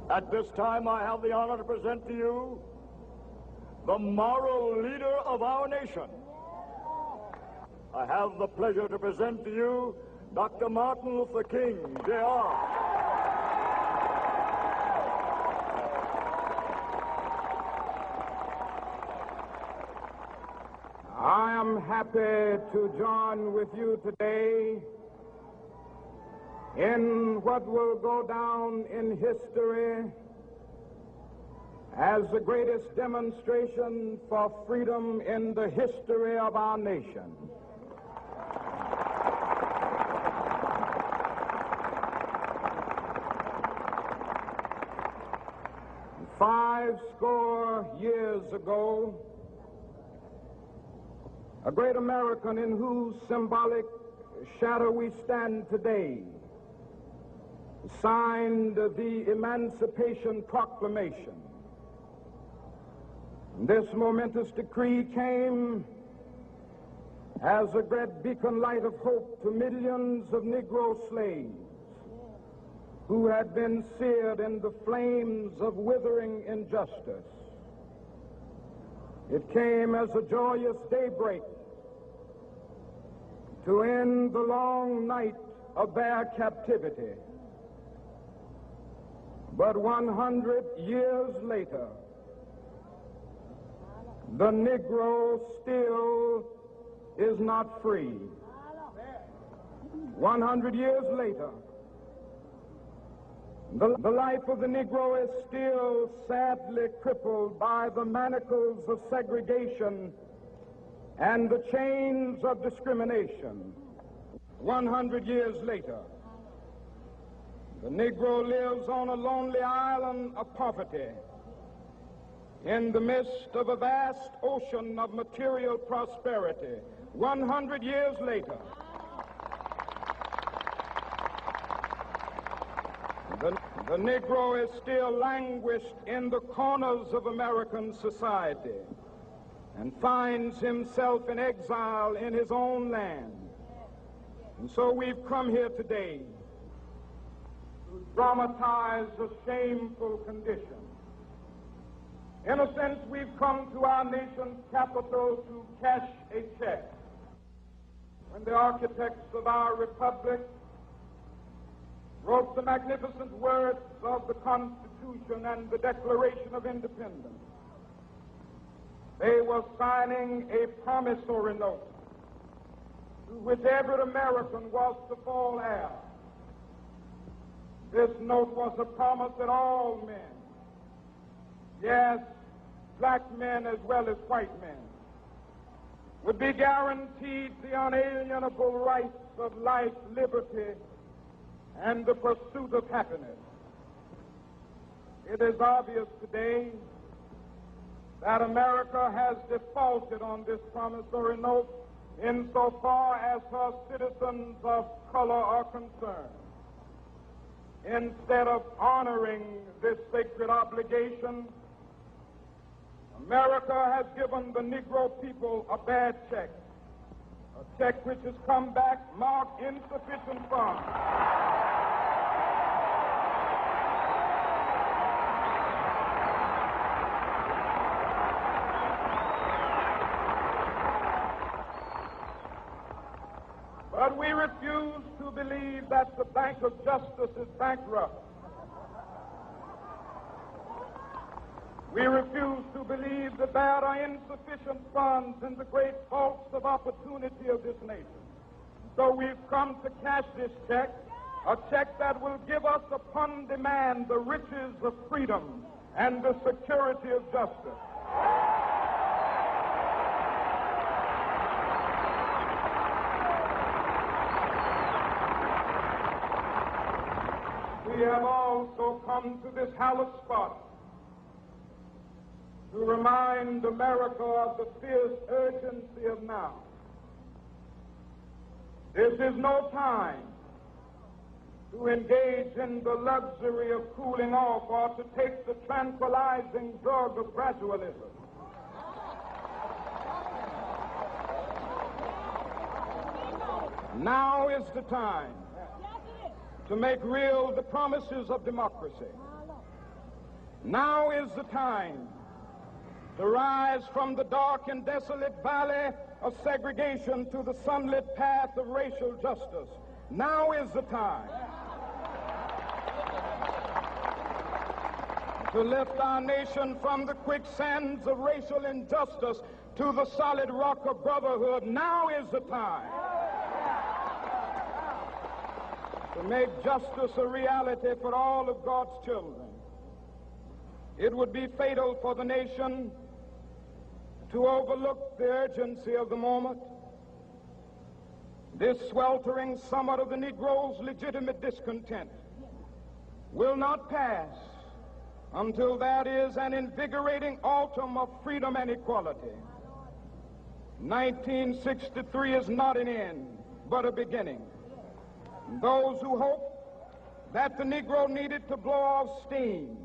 At this time, I have the honor to present to you the moral leader of our nation. I have the pleasure to present to you Dr. Martin Luther King, Jr. I am happy to join with you today in what will go down in history as the greatest demonstration for freedom in the history of our nation. Five score years ago, a great American in whose symbolic shadow we stand today signed the Emancipation Proclamation. This momentous decree came as a great beacon light of hope to millions of Negro slaves who had been seared in the flames of withering injustice. It came as a joyous daybreak to end the long night of their captivity. But 100 years later, the Negro still is not free. 100 years later, the life of the Negro is still sadly crippled by the manacles of segregation and the chains of discrimination. 100 years later, the Negro lives on a lonely island of poverty in the midst of a vast ocean of material prosperity. 100 years later, the Negro is still languished in the corners of American society and finds himself in exile in his own land. And so we've come here today to dramatize a shameful condition. In a sense, we've come to our nation's capital to cash a check. When the architects of our republic wrote the magnificent words of the Constitution and the Declaration of Independence, they were signing a promissory note to which every American was to fall heir. This note was a promise that all men, yes, black men as well as white men, would be guaranteed the unalienable rights of life, liberty, and the pursuit of happiness. It is obvious today that America has defaulted on this promissory note insofar as her citizens of color are concerned. Instead of honoring this sacred obligation, America has given the Negro people a bad check, a check which has come back marked insufficient funds. But we refuse to believe that the Bank of Justice is bankrupt. We refuse to believe that there are insufficient funds in the great vaults of opportunity of this nation. So we've come to cash this check, a check that will give us upon demand the riches of freedom and the security of justice. We have also come to this hallowed spot to remind America of the fierce urgency of now. This is no time to engage in the luxury of cooling off or to take the tranquilizing drug of gradualism. Now is the time to make real the promises of democracy. Now is the time to rise from the dark and desolate valley of segregation to the sunlit path of racial justice. Now is the time to lift our nation from the quicksands of racial injustice to the solid rock of brotherhood. Now is the time to make justice a reality for all of God's children. It would be fatal for the nation to overlook the urgency of the moment. This sweltering summit of the Negro's legitimate discontent will not pass until that is an invigorating autumn of freedom and equality. 1963 is not an end, but a beginning. Those who hope that the Negro needed to blow off steam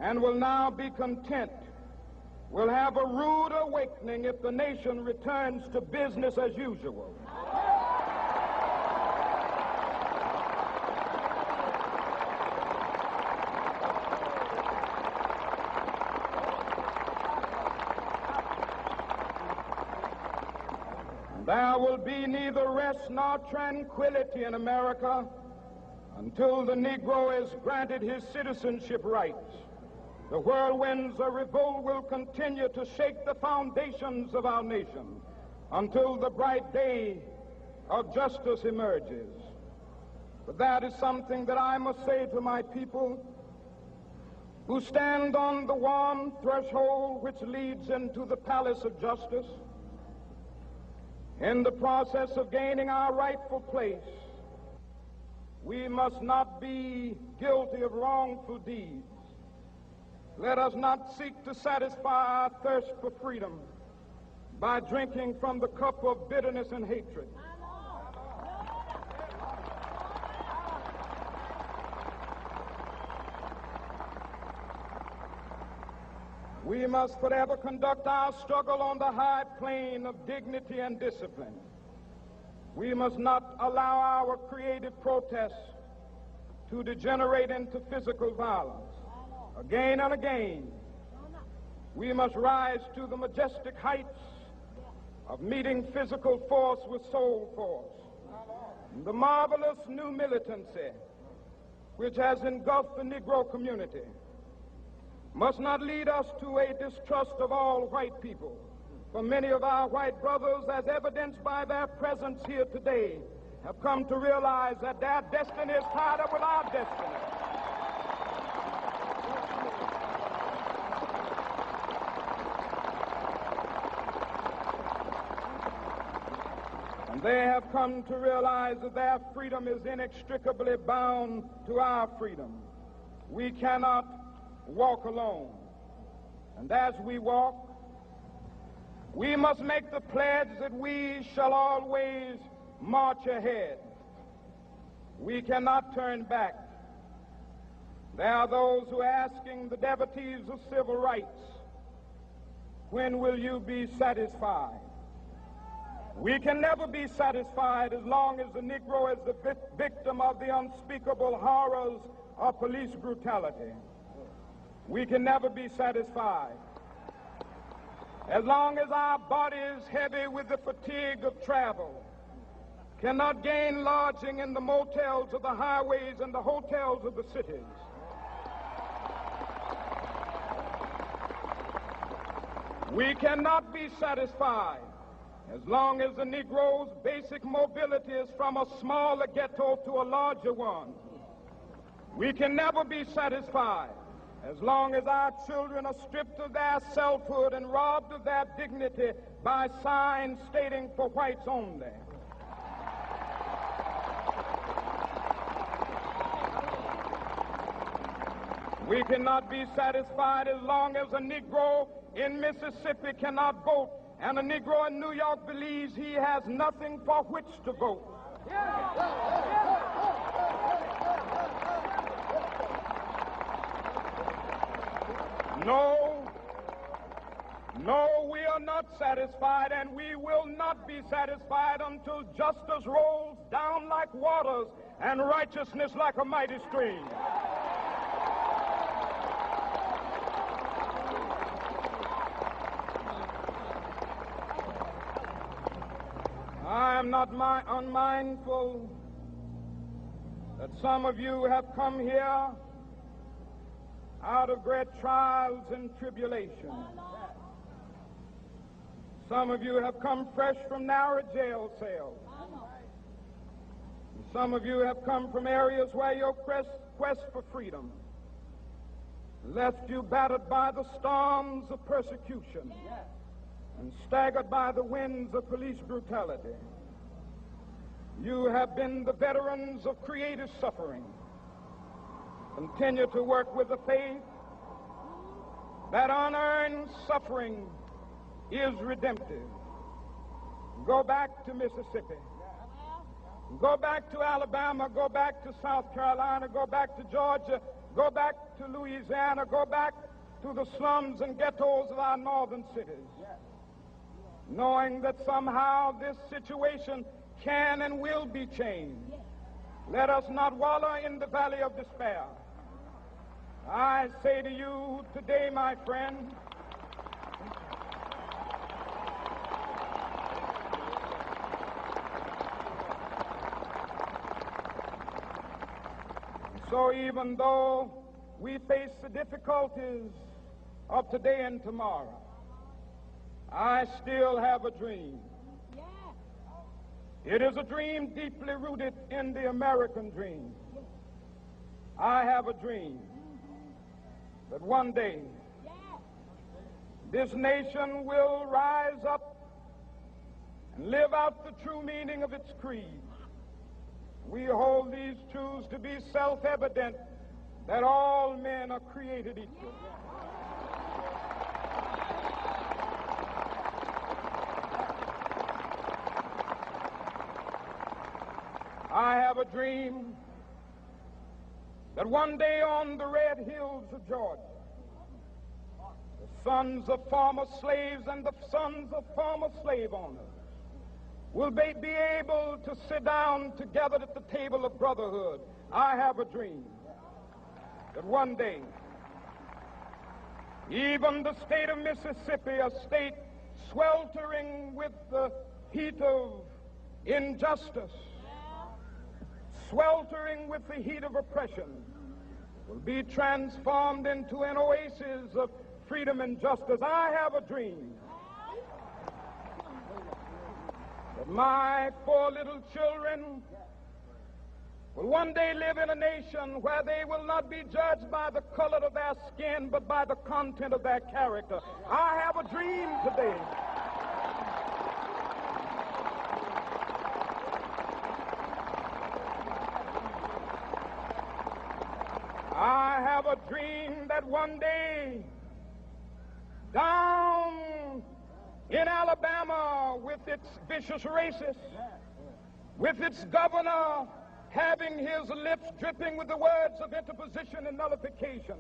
and will now be content will have a rude awakening if the nation returns to business as usual. There will be neither rest nor tranquility in America until the Negro is granted his citizenship rights. The whirlwinds of revolt will continue to shake the foundations of our nation until the bright day of justice emerges. But that is something that I must say to my people who stand on the warm threshold which leads into the palace of justice. In the process of gaining our rightful place, we must not be guilty of wrongful deeds. Let us not seek to satisfy our thirst for freedom by drinking from the cup of bitterness and hatred. We must forever conduct our struggle on the high plane of dignity and discipline. We must not allow our creative protests to degenerate into physical violence. Again and again, we must rise to the majestic heights of meeting physical force with soul force. The marvelous new militancy which has engulfed the Negro community must not lead us to a distrust of all white people. For many of our white brothers, as evidenced by their presence here today, have come to realize that their destiny is tied up with our destiny. And they have come to realize that their freedom is inextricably bound to our freedom. We cannot walk alone. And as we walk, we must make the pledge that we shall always march ahead. We cannot turn back. There are those who are asking the devotees of civil rights, when will you be satisfied? We can never be satisfied as long as the Negro is the victim of the unspeakable horrors of police brutality. We can never be satisfied as long as our bodies, heavy with the fatigue of travel, cannot gain lodging in the motels of the highways and the hotels of the cities. We cannot be satisfied as long as the Negro's basic mobility is from a smaller ghetto to a larger one. We can never be satisfied as long as our children are stripped of their selfhood and robbed of their dignity by signs stating for whites only. We cannot be satisfied as long as a Negro in Mississippi cannot vote and a Negro in New York believes he has nothing for which to vote. No, we are not satisfied, and we will not be satisfied until justice rolls down like waters and righteousness like a mighty stream. not unmindful that some of you have come here out of great trials and tribulations. Some of you have come fresh from narrow jail cells. Some of you have come from areas where your quest for freedom left you battered by the storms of persecution and staggered by the winds of police brutality. You have been the veterans of creative suffering. Continue to work with the faith that unearned suffering is redemptive. Go back to Mississippi. Go back to Alabama. Go back to South Carolina. Go back to Georgia. Go back to Louisiana. Go back to the slums and ghettos of our northern cities. Knowing that somehow this situation can and will be changed. Let us not wallow in the valley of despair. I say to you today, my friend, so even though we face the difficulties of today and tomorrow, I still have a dream. It is a dream deeply rooted in the American dream. I have a dream that one day this nation will rise up and live out the true meaning of its creed. We hold these truths to be self-evident, that all men are created equal. I have a dream that one day on the red hills of Georgia, the sons of former slaves and the sons of former slave owners will be able to sit down together at the table of brotherhood. I have a dream that one day, even the state of Mississippi, a state sweltering with the heat of injustice, sweltering with the heat of oppression, will be transformed into an oasis of freedom and justice. I have a dream that my 4 little children will one day live in a nation where they will not be judged by the color of their skin, but by the content of their character. I have a dream today I have a dream that one day down in Alabama, with its vicious racists, with its governor having his lips dripping with the words of interposition and nullification,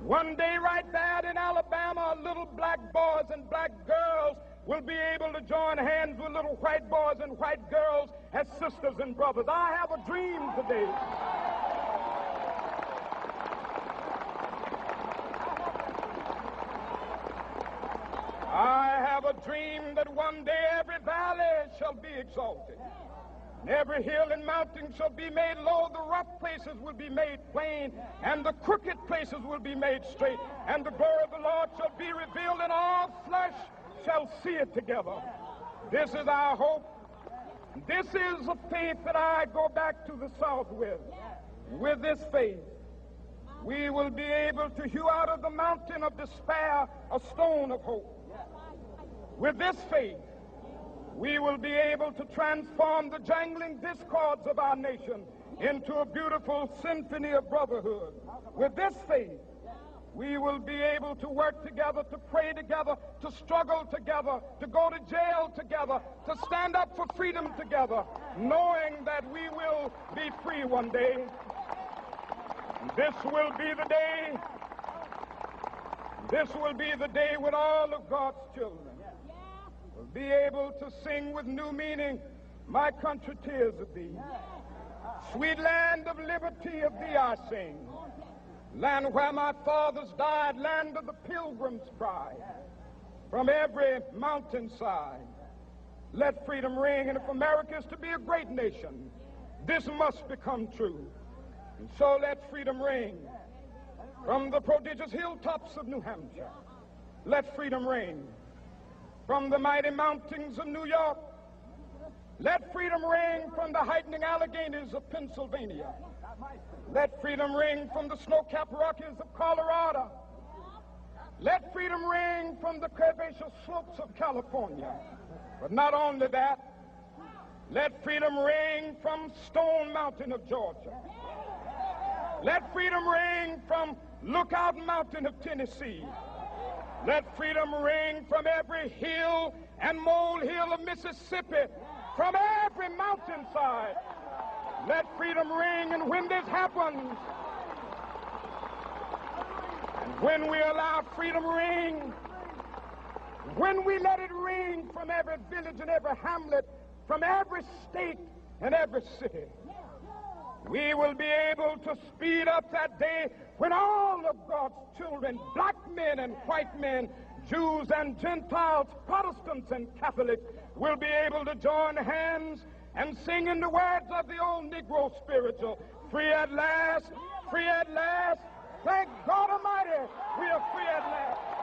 one day right there in Alabama, little black boys and black girls will be able to join hands with little white boys and white girls as sisters and brothers. I have a dream today. I have a dream that one day every valley shall be exalted, and every hill and mountain shall be made low. The rough places will be made plain, and the crooked places will be made straight, and the glory of the Lord shall be revealed, and all flesh shall see it together. This is our hope. This is a faith that I go back to the South with. With this faith, we will be able to hew out of the mountain of despair a stone of hope. With this faith, we will be able to transform the jangling discords of our nation into a beautiful symphony of brotherhood. With this faith, we will be able to work together, to pray together, to struggle together, to go to jail together, to stand up for freedom together, knowing that we will be free one day. This will be the day. This will be the day when all of God's children will be able to sing with new meaning, "My country, tears of thee. Sweet land of liberty, of thee I sing. Land where my fathers died, land of the pilgrim's pride. From every mountainside, Let freedom ring, and if America is to be a great nation, this must become true. And so let freedom ring from the prodigious hilltops of New Hampshire. Let freedom ring from the mighty mountains of New York. Let freedom ring from the heightening Alleghenies of Pennsylvania. Let freedom ring from the snow-capped Rockies of Colorado. Let freedom ring from the curvaceous slopes of California. But not only that, let freedom ring from Stone Mountain of Georgia. Let freedom ring from Lookout Mountain of Tennessee. Let freedom ring from every hill and molehill of Mississippi, from every mountainside. Let freedom ring, and when this happens, and when we allow freedom ring, when we let it ring from every village and every hamlet, from every state and every city, we will be able to speed up that day when all of God's children, black men and white men, Jews and Gentiles, Protestants and Catholics, will be able to join hands and sing in the words of the old Negro spiritual, free at last, thank God Almighty, we are free at last.